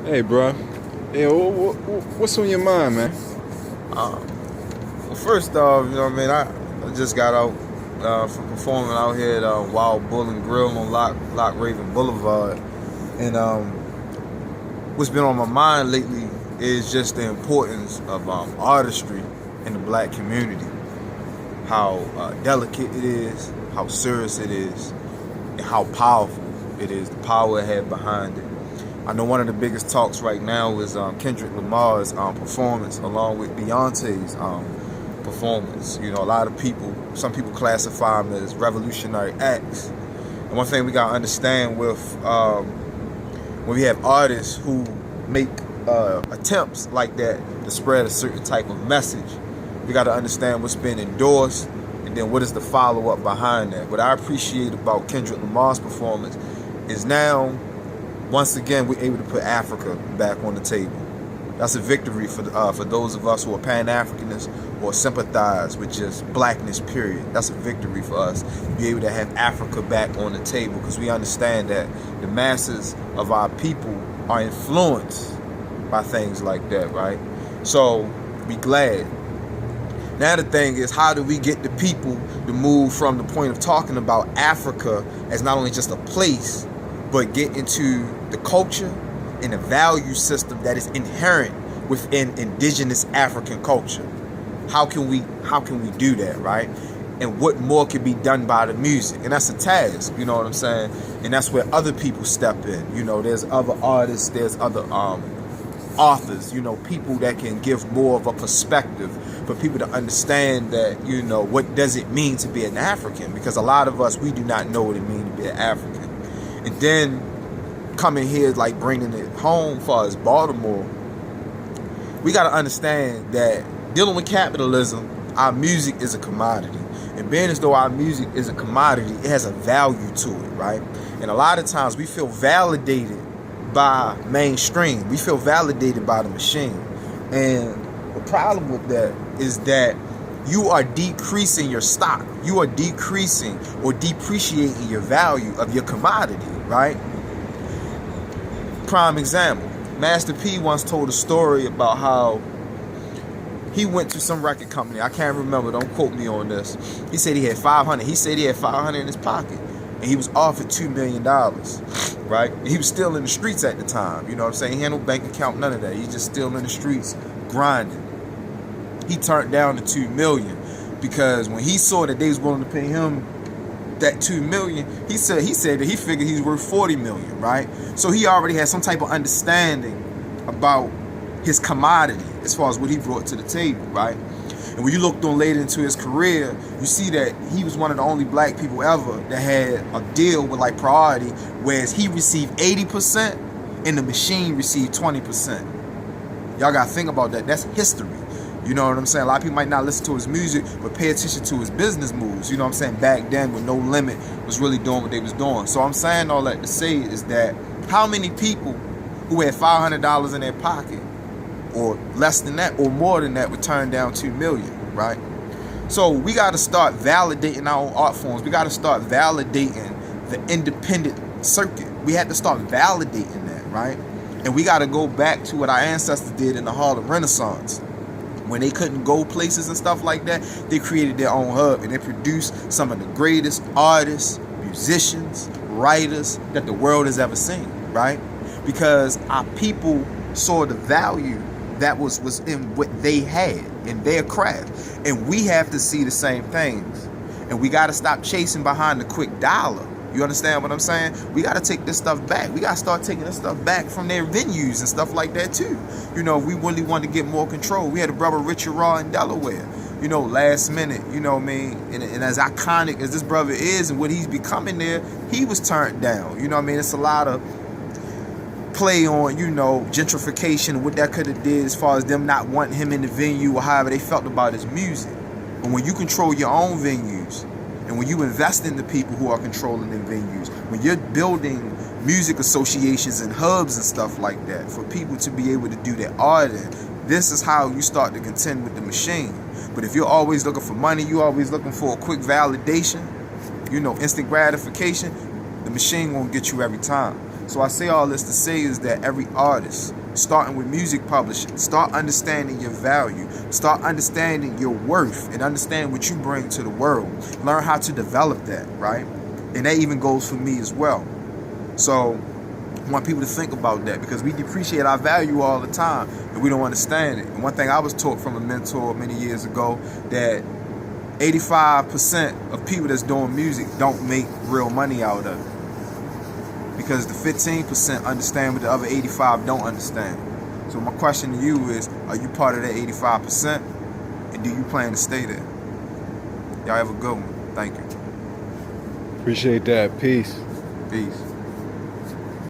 Hey, bro. Hey, what's on your mind, man? Well, first off, you know what I mean? I just got out from performing out here at Wild Bull and Grill on Lock Raven Boulevard. And what's been on my mind lately is just the importance of artistry in the black community. How delicate it is, how serious it is, and how powerful it is, the power it had behind it. I know one of the biggest talks right now is Kendrick Lamar's performance along with Beyonce's performance. You know, a lot of people, some people classify them as revolutionary acts. And one thing we gotta understand with when we have artists who make attempts like that to spread a certain type of message, we gotta understand what's been endorsed and then what is the follow-up behind that. What I appreciate about Kendrick Lamar's performance is now, once again, we're able to put Africa back on the table. That's a victory for those of us who are Pan-Africanists or sympathize with just blackness, period. That's a victory for us to be able to have Africa back on the table, because we understand that the masses of our people are influenced by things like that, right? So, be glad. Now the thing is, how do we get the people to move from the point of talking about Africa as not only just a place, but get into the culture and the value system that is inherent within indigenous African culture? How can we do that, right? And what more can be done by the music? And that's a task, you know what I'm saying? And that's where other people step in. You know, there's other artists, there's other authors, you know, people that can give more of a perspective for people to understand that, you know, what does it mean to be an African? Because a lot of us, we do not know what it means to be an African. And then coming here, like bringing it home for us, Baltimore, we got to understand that dealing with capitalism, our music is a commodity. And being as though our music is a commodity, it has a value to it, right? And a lot of times we feel validated by mainstream. We feel validated by the machine. And the problem with that is that you are decreasing your stock. You are decreasing or depreciating your value of your commodity, right? Prime example, Master P once told a story about how he went to some record company. I can't remember, don't quote me on this. He said he had 500. He said he had 500 in his pocket. And he was offered $2 million, right? And he was still in the streets at the time. You know what I'm saying? He had no bank account, none of that. He's just still in the streets grinding. He turned down the $2 million because when he saw that they was willing to pay him that $2 million, he said that he figured he's worth $40 million, right? So he already had some type of understanding about his commodity as far as what he brought to the table, right? And when you looked on later into his career, you see that he was one of the only black people ever that had a deal with like Priority, whereas he received 80% and the machine received 20%. Y'all gotta think about that. That's history. You know what I'm saying? A lot of people might not listen to his music, but pay attention to his business moves. You know what I'm saying? Back then, when No Limit was really doing what they was doing. So I'm saying all that to say is that how many people who had $500 in their pocket, or less than that, or more than that, would turn down $2 million, right? So we got to start validating our own art forms. We got to start validating the independent circuit. We had to start validating that, right? And we got to go back to what our ancestors did in the Harlem Renaissance. When they couldn't go places and stuff like that, they created their own hub, and they produced some of the greatest artists, musicians, writers that the world has ever seen, right? Because our people saw the value that was in what they had, in their craft. And we have to see the same things. And we got to stop chasing behind the quick dollar. You understand what I'm saying? We got to take this stuff back. We got to start taking this stuff back from their venues and stuff like that too. You know, we really wanted to get more control. We had a brother Richard Raw in Delaware, you know, last minute, you know what I mean? And as iconic as this brother is and what he's becoming there, he was turned down. You know what I mean? It's a lot of play on, you know, gentrification and what that could have did as far as them not wanting him in the venue or however they felt about his music. But when you control your own venues, and when you invest in the people who are controlling their venues, when you're building music associations and hubs and stuff like that for people to be able to do their art in, this is how you start to contend with the machine. But if you're always looking for money, you're always looking for a quick validation, you know, instant gratification, the machine won't get you every time. So I say all this to say is that every artist, starting with music publishing. Start understanding your value. Start understanding your worth and understand what you bring to the world. Learn how to develop that, right? And that even goes for me as well. So I want people to think about that, because we depreciate our value all the time and we don't understand it. And one thing I was taught from a mentor many years ago, that 85% of people that's doing music don't make real money out of it, because the 15% understand what the other 85 don't understand. So my question to you is, are you part of that 85%, and do you plan to stay there? Y'all have a good one. Thank you. Appreciate that. Peace. Peace.